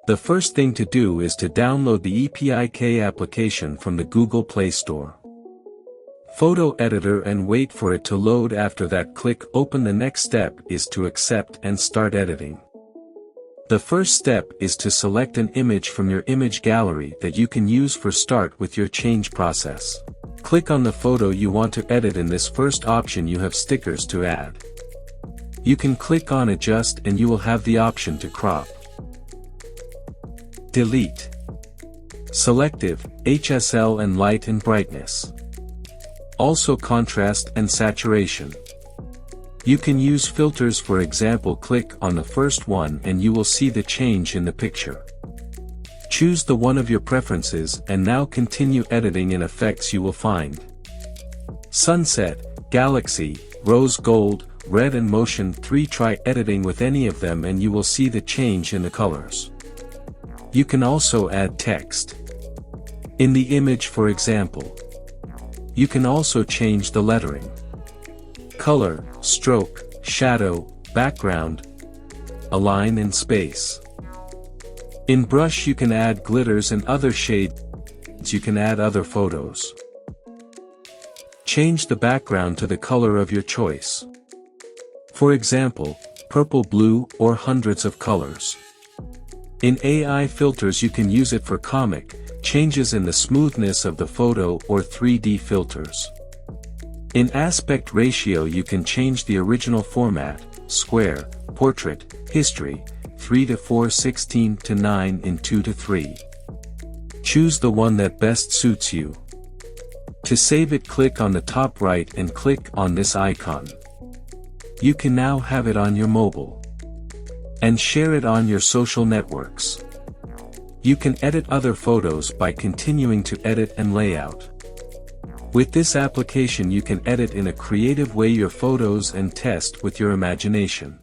The first thing to do is to download the Epik application from the Google Play Store. Photo editor and wait for it to load. After that, click open. The next step is to accept and start editing. The first step is to select an image from your image gallery that you can use for start with your change process. Click on the photo you want to edit. In this first option you have stickers to add. You can click on adjust and you will have the option to crop. Delete. Selective, HSL and light and brightness. Also contrast and saturation. You can use filters, for example click on the first one and you will see the change in the picture. Choose the one of your preferences and now continue editing. In effects you will find sunset, galaxy, rose gold, red and motion 3. Try editing with any of them and you will see the change in the colors. You can also add text in the image, for example. You can also change the lettering, color, stroke, shadow, background, align and space. In brush you can add glitters and other shades. You can add other photos. Change the background to the color of your choice. For example, purple, blue, or hundreds of colors. In AI filters you can use it for comic changes in the smoothness of the photo or 3D filters. In aspect ratio you can change the original format, square, portrait, history, 3:4, 16:9 in 2:3. Choose the one that best suits you. To save it, click on the top right and click on this icon. You can now have it on your mobile and share it on your social networks. You can edit other photos by continuing to edit and layout. With this application you can edit in a creative way your photos and test with your imagination.